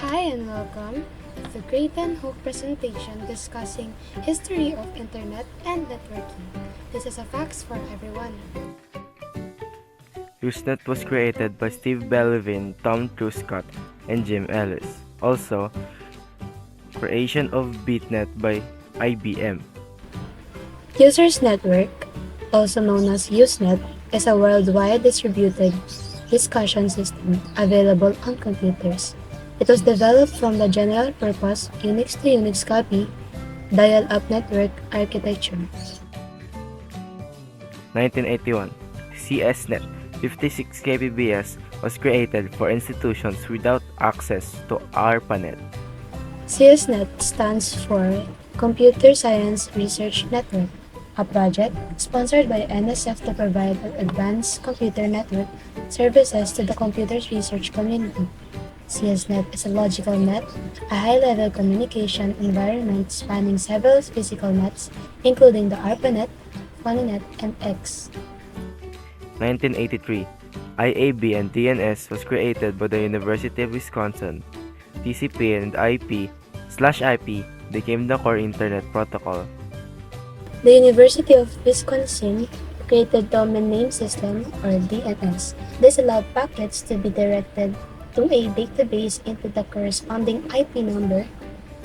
Hi and welcome to the Great and Hope presentation discussing history of internet and networking. This is a facts for everyone. Usenet was created by Steve Bellevin, Tom Truscott, and Jim Ellis. Also, creation of BitNet by IBM. Users Network, also known as Usenet, is a worldwide distributed discussion system available on computers. It was developed from the general-purpose Unix-to-Unix copy dial-up network architecture. 1981, CSNet 56 kbps was created for institutions without access to ARPANET. CSNet stands for Computer Science Research Network, a project sponsored by NSF to provide advanced computer network services to the computer research community. CSNet is a logical net, a high-level communication environment spanning several physical nets, including the ARPANET, PhoneNet, and X. 1983, IAB and DNS was created by the University of Wisconsin. TCP and IP/IP became the core Internet protocol. The University of Wisconsin created Domain Name System, or DNS. This allowed packets to be directed to a database into the corresponding IP number.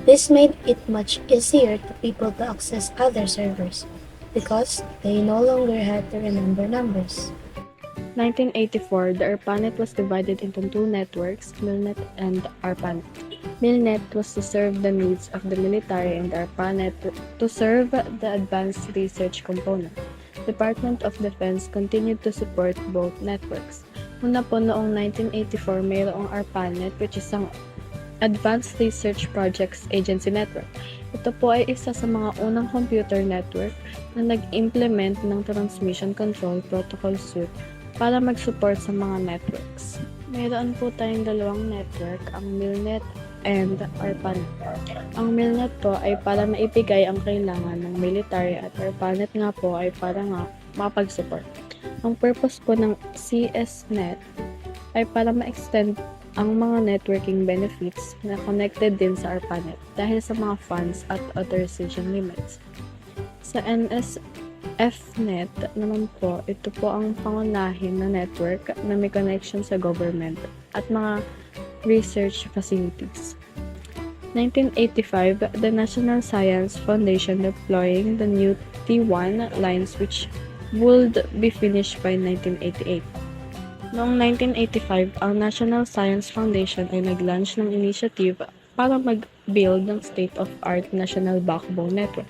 This made it much easier to people to access other servers because they no longer had to remember numbers. 1984, the ARPANET was divided into two networks, MILNET and ARPANET. MILNET was to serve the needs of the military and ARPANET to serve the advanced research component. Department of Defense continued to support both networks. Una po noong 1984, mayroong ARPANET which is ang Advanced Research Projects Agency Network. Ito po ay isa sa mga unang computer network na nag-implement ng Transmission Control Protocol Suite para mag-support sa mga networks. Mayroon po tayong dalawang network, ang MILNET and ARPANET. Ang MILNET po ay para maibigay ang kailangan ng military at ARPANET nga po ay para nga mapag-support. Ang purpose po ng CSNet ay para ma-extend ang mga networking benefits na connected din sa ARPANET dahil sa mga funds at authorization limits. Sa NSFNet naman po, ito po ang pangunahin na network na may connection sa government at mga research facilities. 1985, the National Science Foundation deploying the new T1 lines which would be finished by 1988. Noong 1985, ang National Science Foundation ay nag-launch ng initiative para mag-build ng state-of-art national backbone network.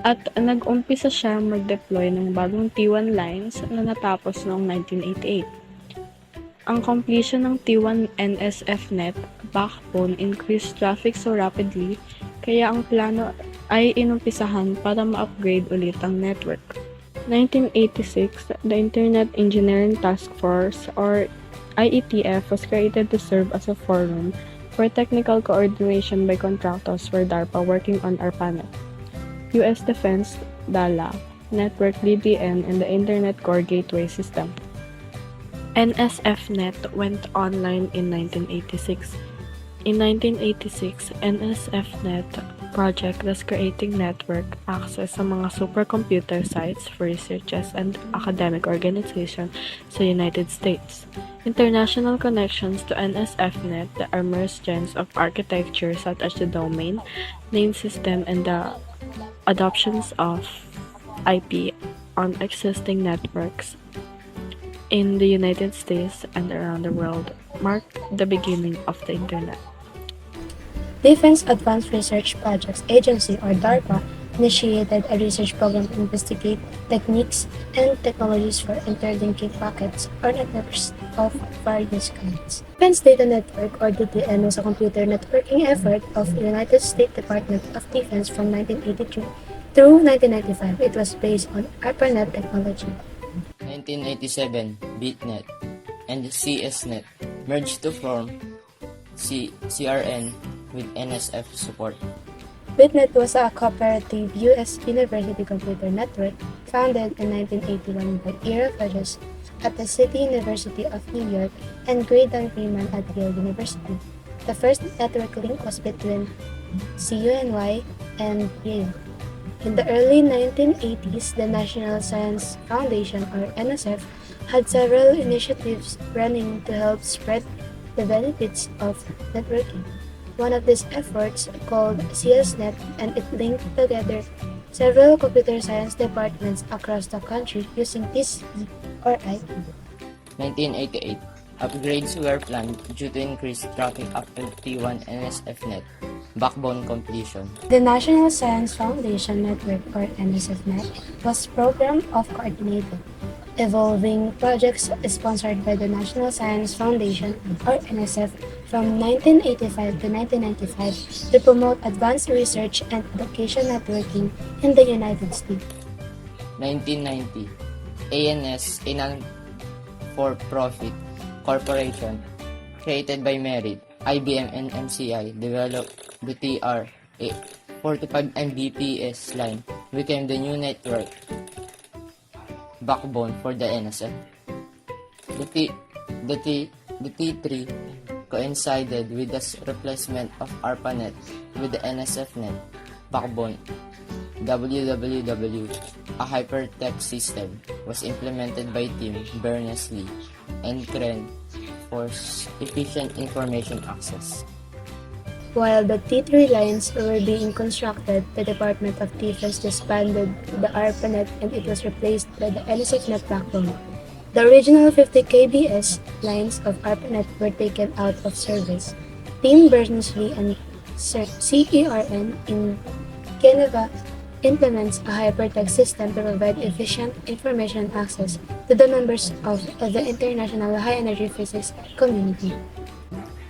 At nag-umpisa siya mag-deploy ng bagong T1 lines na natapos noong 1988. Ang completion ng T1 NSFNet backbone increased traffic so rapidly, kaya ang plano ay inumpisahan para ma-upgrade ulit ang network. 1986, the Internet Engineering Task Force, or IETF, was created to serve as a forum for technical coordination by contractors for DARPA working on ARPANET, US Defense, DALA, Network DDN, and the Internet Core Gateway System. NSFNet went online in 1986. In 1986, NSFNet project was creating network access sa mga supercomputer sites for researchers and academic organizations sa United States. International connections to NSFNet are mergence of architecture such as the domain, name system, and the adoptions of IP on existing networks in the United States and around the world marked the beginning of the Internet. Defense Advanced Research Projects Agency, or DARPA, initiated a research program to investigate techniques and technologies for interlinking packets or networks of various kinds. Defense Data Network, or DDN, was a computer networking effort of the United States Department of Defense from 1983 through 1995. It was based on ARPANET technology. 1987, BitNet and CSNet merged to form CRN with NSF support. BitNet was a cooperative U.S. university computer network founded in 1981 by Ira Fudges at the City University of New York and Graydon Freeman at Yale University. The first network link was between CUNY and Yale. In the early 1980s, the National Science Foundation, or NSF, had several initiatives running to help spread the benefits of networking. One of these efforts, called CSNet, and it linked together several computer science departments across the country using TCP or IP. 1988. Upgrades were planned due to increased traffic after T1 NSFNet backbone completion. The National Science Foundation Network, or NSFNet, was program of coordinated, evolving projects sponsored by the National Science Foundation, or NSF, from 1985 to 1995 to promote advanced research and education networking in the United States. 1990. ANS, a non-for-profit corporation created by Merit, IBM, and MCI, developed the TR, a 45 Mbps line, became the new network backbone for the NSF. The T3 coincided with the replacement of ARPANET with the NSFNet backbone. WWW, a hypertext system, was implemented by Tim Berners-Lee and CREN for efficient information access. While the T3 lines were being constructed, the Department of Defense disbanded the ARPANET and it was replaced by the NSFNet backbone. The original 50 kbs lines of ARPANET were taken out of service. Tim Berners-Lee and CERN in Geneva implements a hypertext system to provide efficient information access to the members of the international high-energy physics community.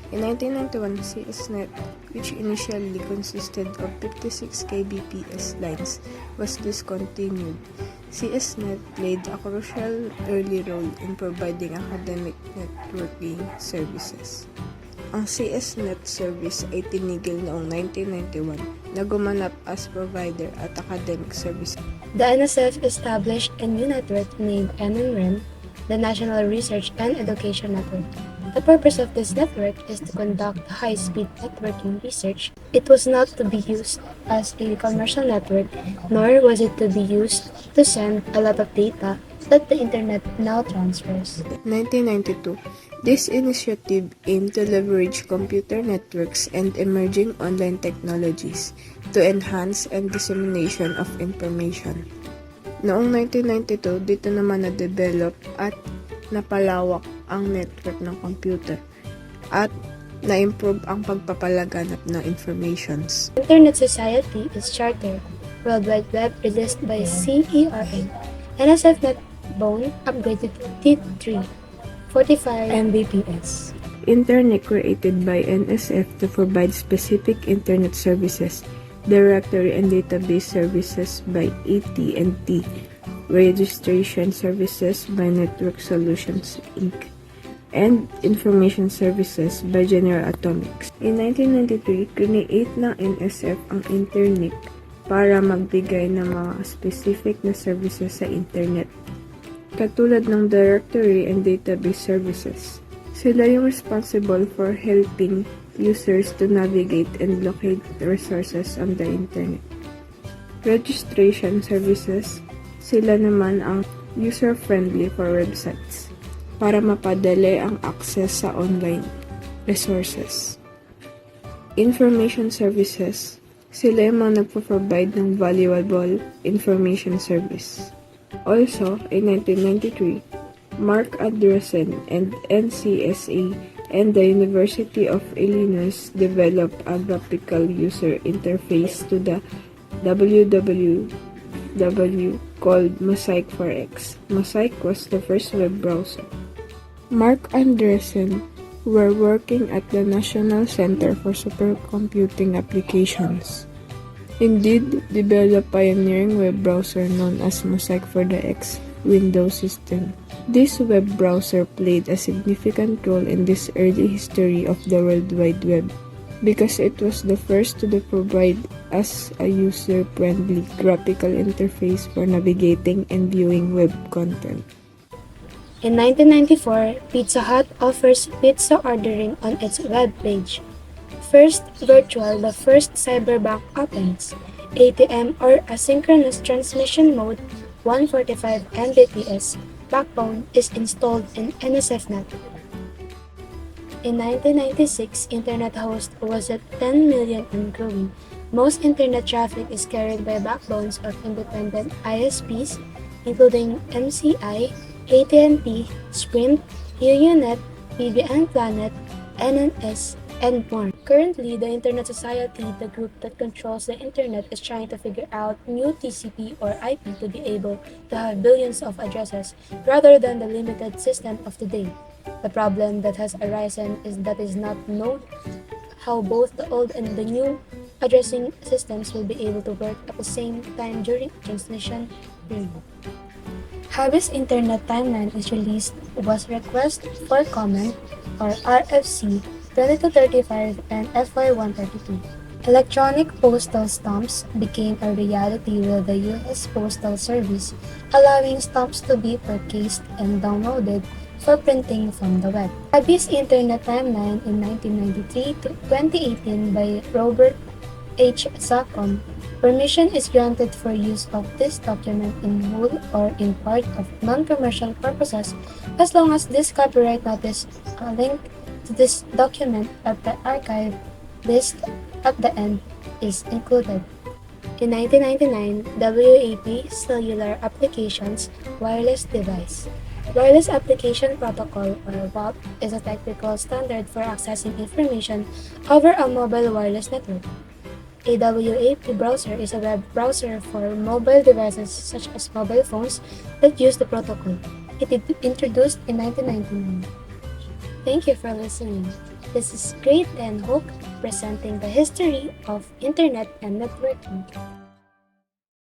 In 1991, CSNet, which initially consisted of 56 kbps lines, was discontinued. CSNet played a crucial early role in providing academic networking services. Ang CSNet service ay tinigil noong 1991 na gumanap as provider at academic service. The NSF established a new network named NNREN, the National Research and Education Network. The purpose of this network is to conduct high-speed networking research. It was not to be used as a commercial network, nor was it to be used to send a lot of data that the internet now transfers. 1992. This initiative aimed to leverage computer networks and emerging online technologies to enhance and dissemination of information. Noong 1992, dito naman na-develop at napalawak ang network ng computer at na-improve ang pagpapalaganap ng informations. Internet Society is Charter, World Wide Web released by CERN. NSFNet backbone upgraded to T3, 45 Mbps. Internet created by NSF to provide specific internet services, directory and database services by AT&T, registration services by Network Solutions Inc., and information services by General Atomics. In 1993, create ng NSF ang Internet para magbigay ng mga specific na services sa internet, katulad ng directory and database services. Sila yung responsible for helping users to navigate and locate resources on the internet. Registration services, sila naman ang user-friendly for websites para mapadali ang access sa online resources. Information services, sila yung mga nagpo-provide ng valuable information service. Also, in 1993, Mark Andreessen and NCSA and the University of Illinois developed a graphical user interface to the www called Mosaic 4X. Mosaic was the first web browser. Mark Andreessen were working at the National Center for Supercomputing Applications. Indeed, developed pioneering web browser known as Mosaic 4X Windows system. This web browser played a significant role in this early history of the World Wide Web because it was the first to provide us a user-friendly graphical interface for navigating and viewing web content. In 1994, Pizza Hut offers pizza ordering on its web page. first virtual, the first cyberbank opens. ATM or Asynchronous Transmission Mode 145 Mbps backbone is installed in NSFNet. In 1996, Internet host was at 10 million and growing. Most Internet traffic is carried by backbones of independent ISPs, including MCI, AT&T, Sprint, UUNet, BBN Planet, NNS, and more. Currently, the Internet Society, the group that controls the Internet, is trying to figure out new TCP or IP to be able to have billions of addresses rather than the limited system of today. The problem that has arisen is that it is not known how both the old and the new addressing systems will be able to work at the same time during transmission period. Habis Internet Timeline is released was Request for Comment or RFC 2235 and FY132. Electronic postal stamps became a reality with the U.S. Postal Service, allowing stamps to be purchased and downloaded for printing from the web. Habis Internet Timeline in 1993 to 2018 by Robert H. Sacom. Permission is granted for use of this document in whole or in part of non-commercial purposes as long as this copyright notice link to this document at the archive list at the end is included. In 1999, WAP Cellular Applications Wireless Device. Wireless Application Protocol or WAP is a technical standard for accessing information over a mobile wireless network. A WAP browser is a web browser for mobile devices such as mobile phones that use the protocol. It is introduced in 1999. Thank you for listening. This is Grade 10 Hook presenting the history of Internet and networking.